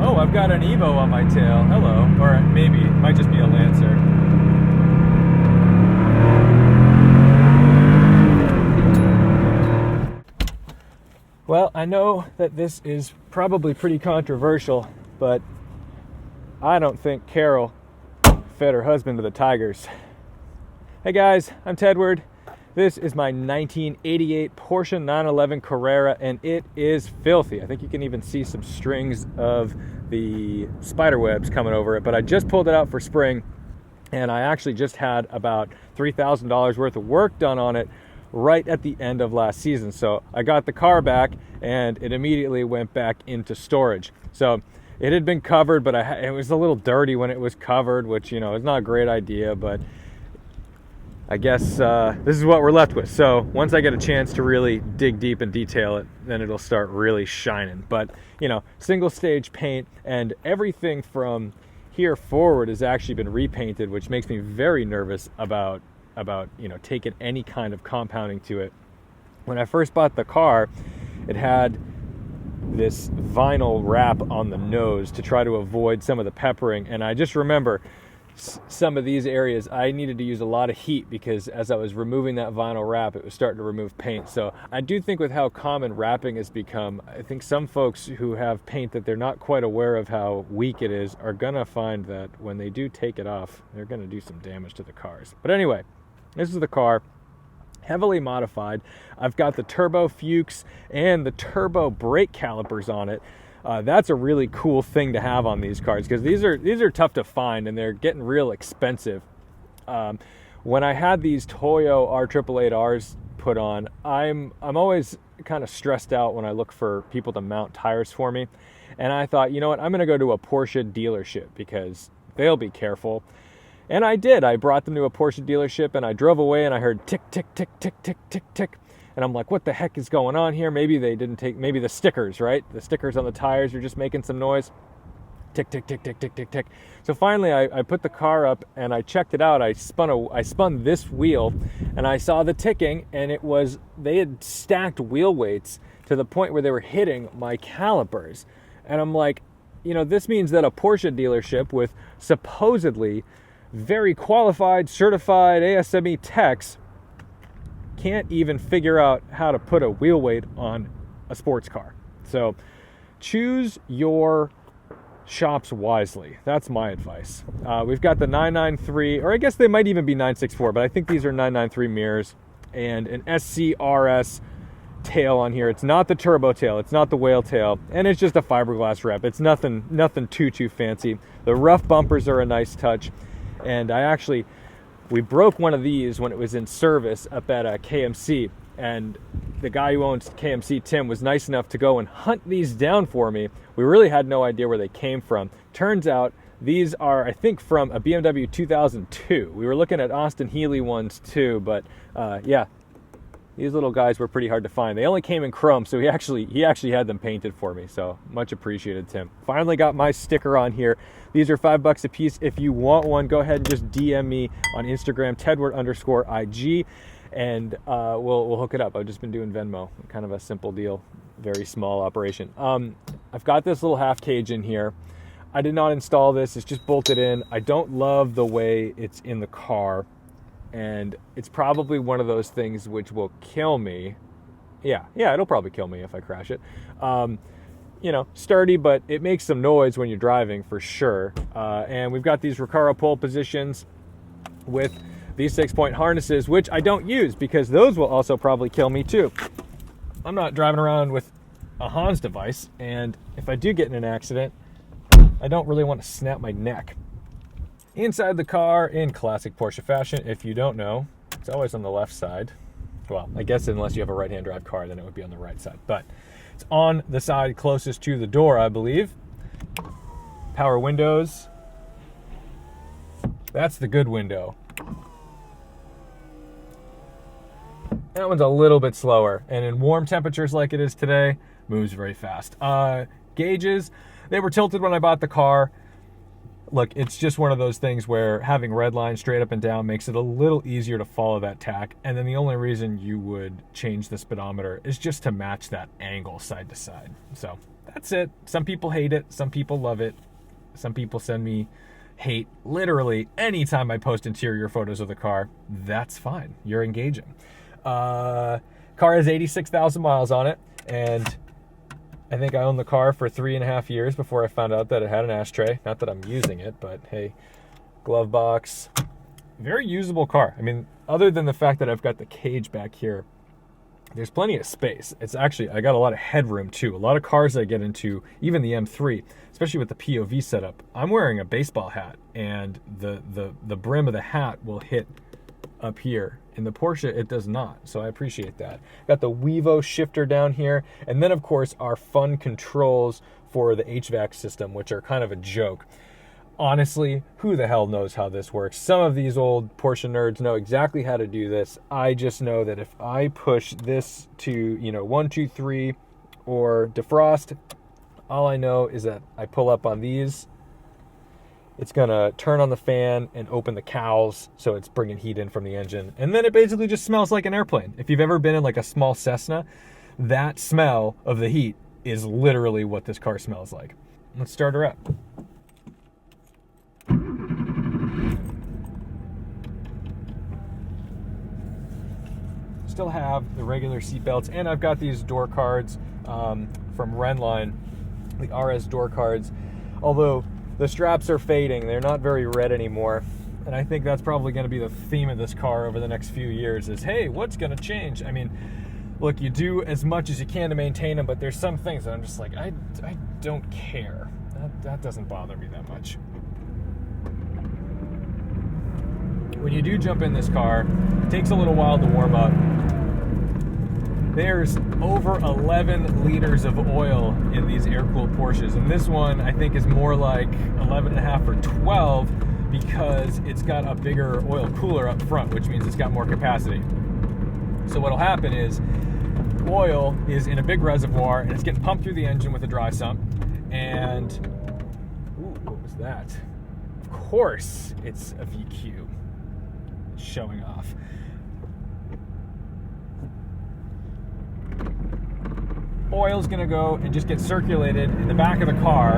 Oh, I've got an Evo on my tail. Hello. Or maybe, it might just be a Lancer. Well, I know that this is probably pretty controversial, but I don't think Carol fed her husband to the tigers. Hey guys, I'm Tedward. This is my 1988 Porsche 911 Carrera, and it is filthy. I think you can even see some strings of the spider webs coming over it, but I just pulled it out for spring, and I actually just had about $3,000 worth of work done on it right at the end of last season. So I got the car back, and it immediately went back into storage. So it had been covered, but it was a little dirty when it was covered, which, you know, is not a great idea, but I guess this is what we're left with. So once I get a chance to really dig deep and detail it, then it'll start really shining. But, you know, single stage paint, and everything from here forward has actually been repainted, which makes me very nervous about you know, taking any kind of compounding to it. When I first bought the car, it had this vinyl wrap on the nose to try to avoid some of the peppering, and I just remember some of these areas I needed to use a lot of heat, because as I was removing that vinyl wrap, it was starting to remove paint. So I do think with how common wrapping has become, I think some folks who have paint that they're not quite aware of how weak it is are gonna find that when they do take it off, they're gonna do some damage to the cars. But anyway, this is the car, heavily modified. I've got the turbo Fuchs and the turbo brake calipers on it. That's a really cool thing to have on these cars, because these are tough to find, and they're getting real expensive. When I had these Toyo R888Rs put on, I'm always kind of stressed out when I look for people to mount tires for me, and I thought, you know what, I'm going to go to a Porsche dealership because they'll be careful. And I did. I brought them to a Porsche dealership, and I drove away, and I heard tick, tick, tick, tick, tick, tick, tick. And I'm like, what the heck is going on here? Maybe they didn't take, maybe the stickers, right? The stickers on the tires are just making some noise. Tick, tick, tick, tick, tick, tick, tick. So finally I put the car up and I checked it out. I spun this wheel, and I saw the ticking, and they had stacked wheel weights to the point where they were hitting my calipers. And I'm like, you know, this means that a Porsche dealership with supposedly very qualified, certified ASME techs can't even figure out how to put a wheel weight on a sports car. So choose your shops wisely. That's my advice. We've got the 993, or I guess they might even be 964, but I think these are 993 mirrors, and an SCRS tail on here. It's not the turbo tail, it's not the whale tail, and it's just a fiberglass wrap. It's nothing too fancy. The rough bumpers are a nice touch, and we broke one of these when it was in service up at KMC, and the guy who owns KMC, Tim, was nice enough to go and hunt these down for me. We really had no idea where they came from. Turns out these are, I think, from a BMW 2002. We were looking at Austin Healey ones too, but yeah, these little guys were pretty hard to find. They only came in chrome, so he actually had them painted for me, so much appreciated, Tim. Finally got my sticker on here. These are $5 a piece. If you want one, go ahead and just DM me on Instagram, Tedward_IG, and we'll hook it up. I've just been doing Venmo, kind of a simple deal, very small operation. I've got this little half cage in here. I did not install this, it's just bolted in. I don't love the way it's in the car, and it's probably one of those things which will kill me. Yeah, it'll probably kill me if I crash it. You know, sturdy, but it makes some noise when you're driving for sure. And we've got these Recaro pole positions with these 6-point harnesses, which I don't use because those will also probably kill me too. I'm not driving around with a Hans device, and if I do get in an accident, I don't really want to snap my neck. Inside the car, in classic Porsche fashion, if you don't know, it's always on the left side. Well, I guess unless you have a right-hand drive car, then it would be on the right side. But it's on the side closest to the door, I believe. Power windows. That's the good window. That one's a little bit slower, and in warm temperatures like it is today, moves very fast. Gauges, they were tilted when I bought the car. Look, it's just one of those things where having red lines straight up and down makes it a little easier to follow that tack, and then the only reason you would change the speedometer is just to match that angle side to side. So That's it. Some people hate it. Some people love it. Some people send me hate literally anytime I post interior photos of the car. That's fine. You're engaging. Car has 86,000 miles on it, and I think I owned the car for 3.5 years before I found out that it had an ashtray. Not that I'm using it, but hey, glove box. Very usable car. I mean, other than the fact that I've got the cage back here, there's plenty of space. It's actually, I got a lot of headroom too. A lot of cars I get into, even the M3, especially with the POV setup, I'm wearing a baseball hat, and the brim of the hat will hit up here. In the Porsche, it does not, so I appreciate that. Got the Wevo shifter down here, and then of course our fun controls for the HVAC system, which are kind of a joke. Honestly, who the hell knows how this works? Some of these old Porsche nerds know exactly how to do this. I just know that if I push this to, 1, 2, 3, or defrost, all I know is that I pull up on these. It's gonna turn on the fan and open the cowls, so it's bringing heat in from the engine. And then it basically just smells like an airplane. If you've ever been in like a small Cessna, that smell of the heat is literally what this car smells like. Let's start her up. Still have the regular seat belts, and I've got these door cards from Renline, the RS door cards. Although the straps are fading, they're not very red anymore, and I think that's probably going to be the theme of this car over the next few years is, hey, what's going to change? I mean, look, you do as much as you can to maintain them, but there's some things that I'm just like, I don't care. That doesn't bother me that much. When you do jump in this car, it takes a little while to warm up. There's over 11 liters of oil in these air-cooled Porsches, and this one I think is more like 11.5 or 12 because it's got a bigger oil cooler up front, which means it's got more capacity. So what'll happen is oil is in a big reservoir and it's getting pumped through the engine with a dry sump, and ooh, what was that? Of course it's a VQ. Showing off. Oil's gonna go and just get circulated in the back of the car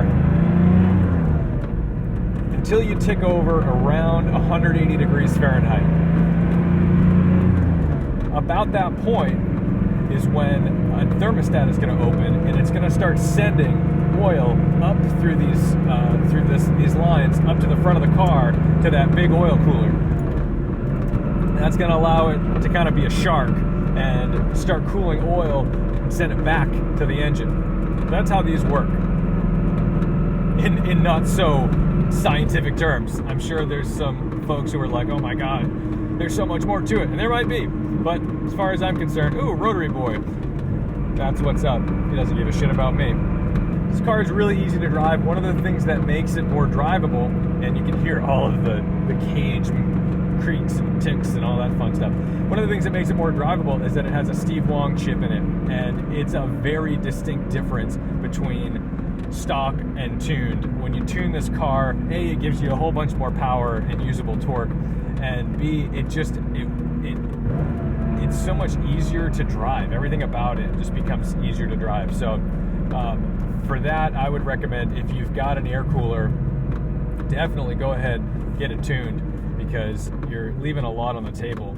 until you tick over around 180 degrees Fahrenheit. About that point is when a thermostat is gonna open and it's gonna start sending oil up through these lines up to the front of the car to that big oil cooler. That's going to allow it to kind of be a shark and start cooling oil and send it back to the engine. That's how these work. In not so scientific terms. I'm sure there's some folks who are like, oh my God, there's so much more to it. And there might be. But as far as I'm concerned, ooh, rotary boy. That's what's up. He doesn't give a shit about me. This car is really easy to drive. One of the things that makes it more drivable, and you can hear all of the cage creaks and ticks and all that fun stuff. One of the things that makes it more drivable is that it has a Steve Wong chip in it, and it's a very distinct difference between stock and tuned. When you tune this car, A, it gives you a whole bunch more power and usable torque, and B, it's so much easier to drive. Everything about it just becomes easier to drive. So for that, I would recommend, if you've got an air cooler, definitely go ahead, get it tuned, because you're leaving a lot on the table.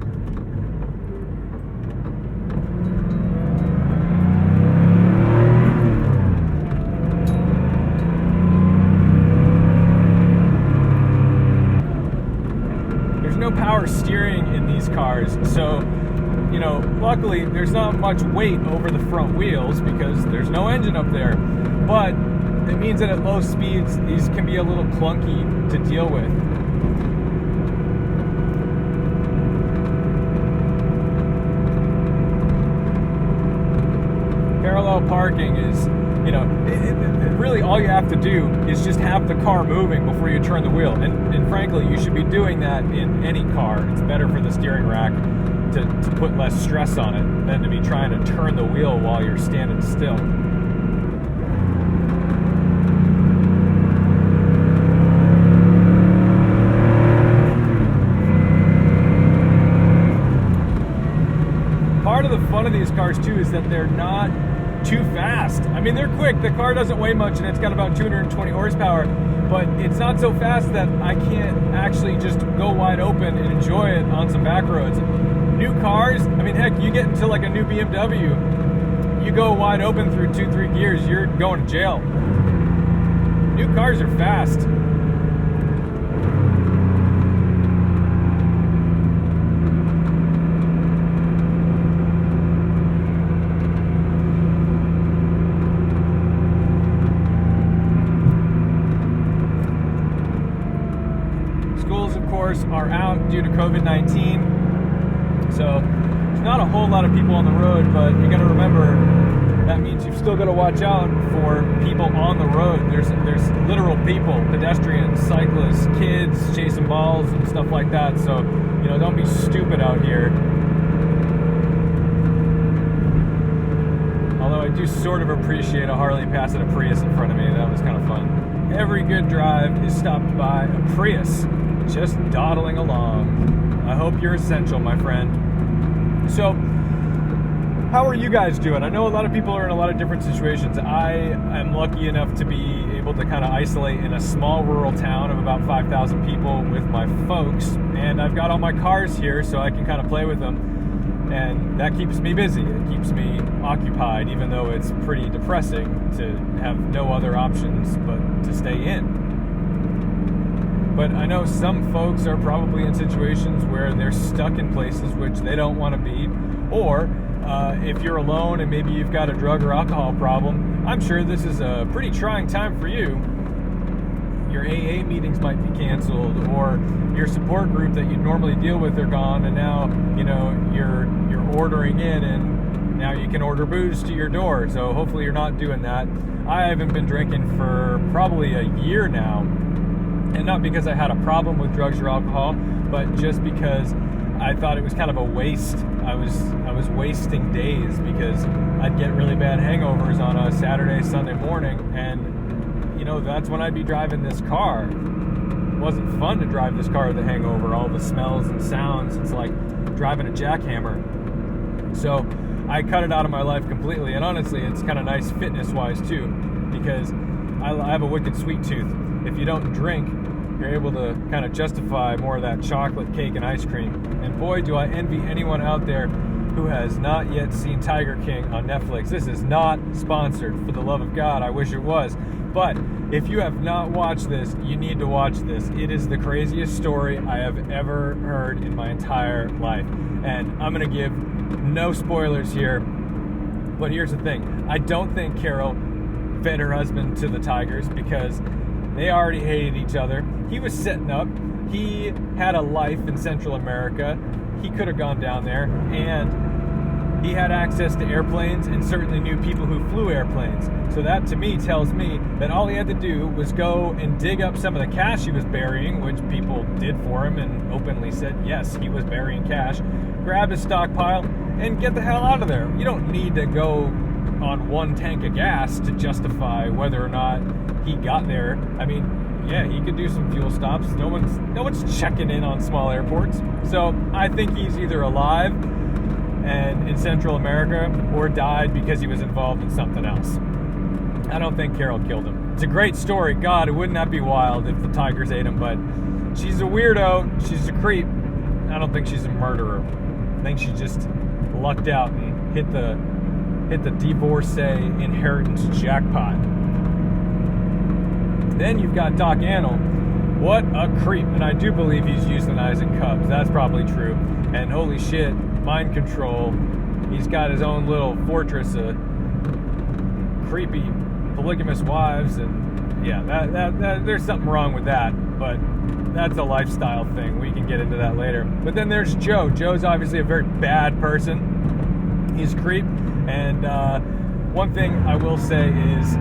There's no power steering in these cars, so luckily there's not much weight over the front wheels because there's no engine up there, but it means that at low speeds these can be a little clunky to deal with. Parallel parking is, really all you have to do is just have the car moving before you turn the wheel. And frankly, you should be doing that in any car. It's better for the steering rack to put less stress on it than to be trying to turn the wheel while you're standing still. Part of the fun of these cars too is that they're not too fast. I mean, they're quick. The car doesn't weigh much, and it's got about 220 horsepower, but it's not so fast that I can't actually just go wide open and enjoy it on some back roads. New cars, I mean, heck, you get into like a new BMW, you go wide open through 2-3 gears, you're going to jail. New cars are fast. Schools, of course, are out due to COVID-19, so there's not a whole lot of people on the road, but you got to remember that means you've still got to watch out for people on the road. There's literal people, pedestrians, cyclists, kids chasing balls and stuff like that. So, you know, don't be stupid out here. Although I do sort of appreciate a Harley passing a Prius in front of me. That was kind of fun. Every good drive is stopped by a Prius, just dawdling along. I hope you're essential, my friend. So, how are you guys doing? I know a lot of people are in a lot of different situations. I am lucky enough to be able to kind of isolate in a small rural town of about 5,000 people with my folks, and I've got all my cars here so I can kind of play with them, and that keeps me busy. It keeps me occupied, even though it's pretty depressing to have no other options but to stay in. But I know some folks are probably in situations where they're stuck in places which they don't want to be, or if you're alone and maybe you've got a drug or alcohol problem, I'm sure this is a pretty trying time for you. Your AA meetings might be canceled, or your support group that you normally deal with are gone, and now, you know, you're ordering in, and now you can order booze to your door. So hopefully you're not doing that. I haven't been drinking for probably a year now, and not because I had a problem with drugs or alcohol, but just because I thought it was kind of a waste. I was wasting days because I'd get really bad hangovers on a Saturday, Sunday morning, and you know, that's when I'd be driving this car. It wasn't fun to drive this car with a hangover. All the smells and sounds, it's like driving a jackhammer. So I cut it out of my life completely, and honestly, it's kind of nice fitness-wise too, because I have a wicked sweet tooth. If you don't drink, you're able to kind of justify more of that chocolate cake and ice cream. And boy, do I envy anyone out there who has not yet seen Tiger King on Netflix. This is not sponsored, for the love of God. I wish it was. But if you have not watched this, you need to watch this. It is the craziest story I have ever heard in my entire life. And I'm going to give no spoilers here, but here's the thing. I don't think Carol fed her husband to the Tigers because they already hated each other. He was setting up. He had a life in Central America. He could have gone down there, and he had access to airplanes and certainly knew people who flew airplanes. So that, to me, tells me that all he had to do was go and dig up some of the cash he was burying, which people did for him and openly said, yes, he was burying cash, grab his stockpile, and get the hell out of there. You don't need to go on one tank of gas to justify whether or not he got there. I mean, yeah, he could do some fuel stops. No one's checking in on small airports. So I think he's either alive and in Central America or died because he was involved in something else. I don't think Carol killed him. It's a great story. God, it wouldn't that be wild if the Tigers ate him, but she's a weirdo. She's a creep. I don't think she's a murderer. I think she just lucked out and hit the divorcee inheritance jackpot. Then you've got Doc Antle. What a creep. And I do believe he's euthanizing cubs. That's probably true. And holy shit, mind control. He's got his own little fortress of creepy polygamous wives. And yeah, that there's something wrong with that. But that's a lifestyle thing. We can get into that later. But then there's Joe. Joe's obviously a very bad person. He's a creep. And one thing I will say is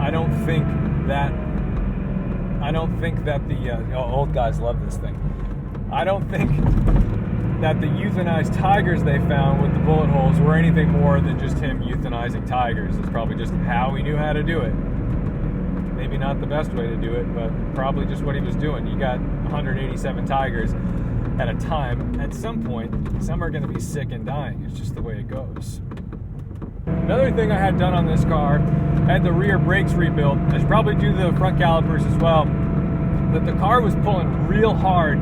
I don't think that the old guys love this thing. I don't think that the euthanized tigers they found with the bullet holes were anything more than just him euthanizing tigers. It's probably just how he knew how to do it. Maybe not the best way to do it, but probably just what he was doing. You got 187 tigers at a time. At some point, some are going to be sick and dying. It's just the way it goes. Another thing I had done on this car, I had the rear brakes rebuilt. I should probably do the front calipers as well. But the car was pulling real hard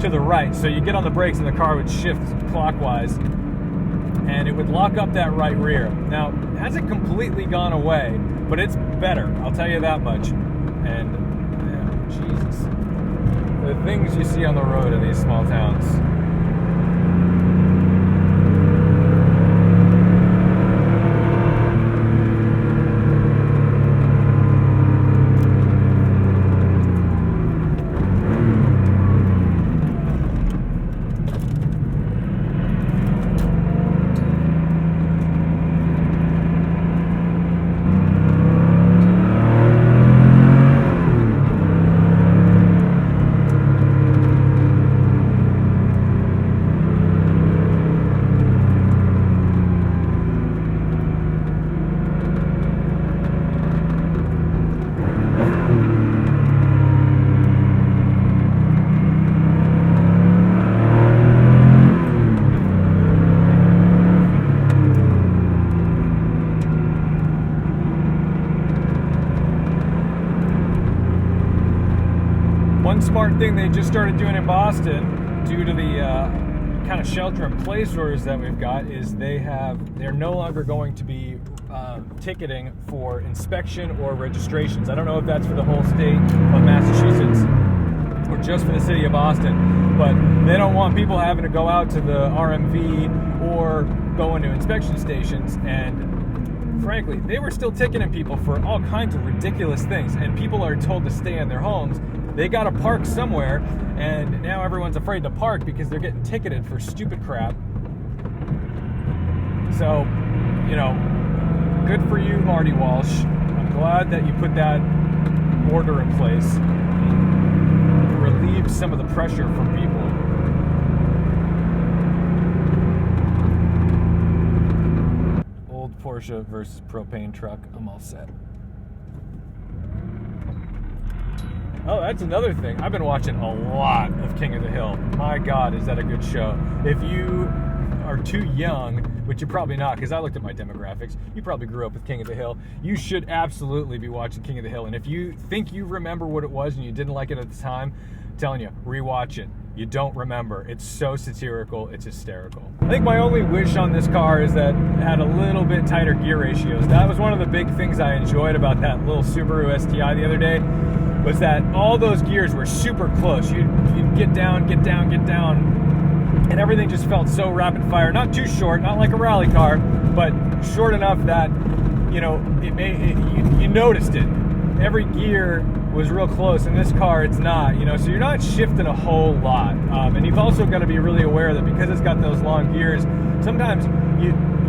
to the right. So you get on the brakes and the car would shift clockwise. And it would lock up that right rear. Now, it hasn't completely gone away, but it's better. I'll tell you that much. And, man, Jesus. The things you see on the road in these small towns. Smart thing they just started doing in Boston, due to the kind of shelter-in-place orders that we've got, is they're no longer going to be ticketing for inspection or registrations. I don't know if that's for the whole state of Massachusetts or just for the city of Boston, but they don't want people having to go out to the RMV or go into inspection stations. And frankly, they were still ticketing people for all kinds of ridiculous things, and people are told to stay in their homes. They got to park somewhere, and now everyone's afraid to park because they're getting ticketed for stupid crap. So, you know, good for you, Marty Walsh. I'm glad that you put that order in place. It relieves some of the pressure from people. Old Porsche versus propane truck. I'm all set. Oh, that's another thing. I've been watching a lot of King of the Hill. My God, is that a good show. If you are too young, which you're probably not, because I looked at my demographics, you probably grew up with King of the Hill, you should absolutely be watching King of the Hill. And if you think you remember what it was and you didn't like it at the time, I'm telling you, rewatch it. You don't remember. It's so satirical, it's hysterical. I think my only wish on this car is that it had a little bit tighter gear ratios. That was one of the big things I enjoyed about that little Subaru STI the other day, was that all those gears were super close. You'd get down, and everything just felt so rapid fire. Not too short, not like a rally car, but short enough that, you know, you noticed it. Every gear was real close. In this car, it's not, you know, so you're not shifting a whole lot. And you've also got to be really aware that because it's got those long gears, sometimes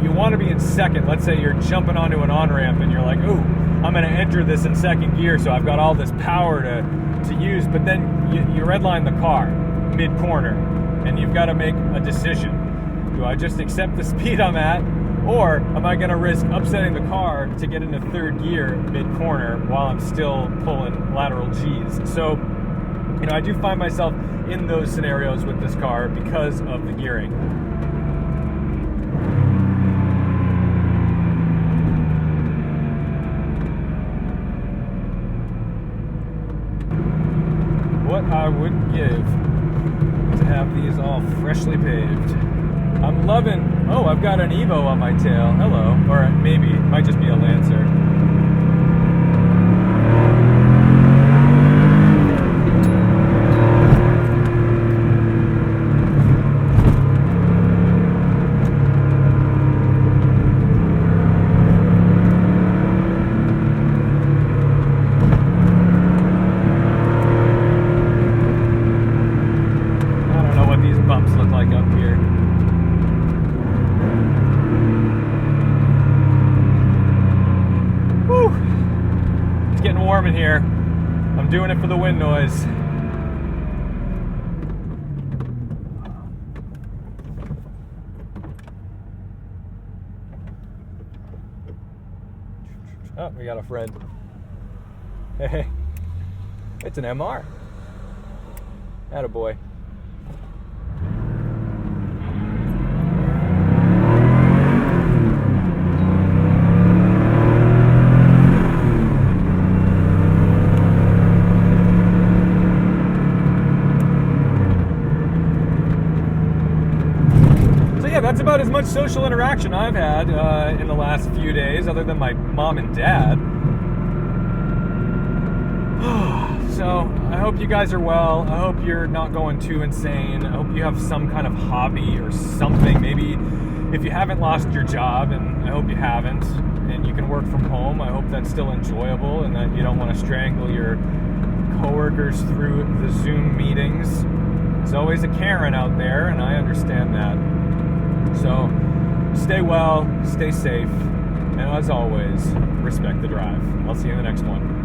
you want to be in second. Let's say you're jumping onto an on-ramp and you're like, ooh, I'm going to enter this in second gear, so I've got all this power to use, but then you redline the car mid-corner, and you've got to make a decision. Do I just accept the speed I'm at, or am I going to risk upsetting the car to get into third gear mid-corner while I'm still pulling lateral G's? So, you know, I do find myself in those scenarios with this car because of the gearing. What I would give to have these all freshly paved. I'm loving, oh, I've got an Evo on my tail. Hello. Or maybe, it might just be a Lancer. In here. I'm doing it for the wind noise. Oh, we got a friend. Hey, it's an MR. Attaboy. about as much social interaction I've had in the last few days, other than my mom and dad. So I hope you guys are well. I hope you're not going too insane. I hope you have some kind of hobby or something. Maybe if you haven't lost your job, and I hope you haven't, and you can work from home, I hope that's still enjoyable and that you don't want to strangle your coworkers through the Zoom meetings. There's always a Karen out there, and I understand that. So stay well, stay safe, and as always, respect the drive. I'll see you in the next one.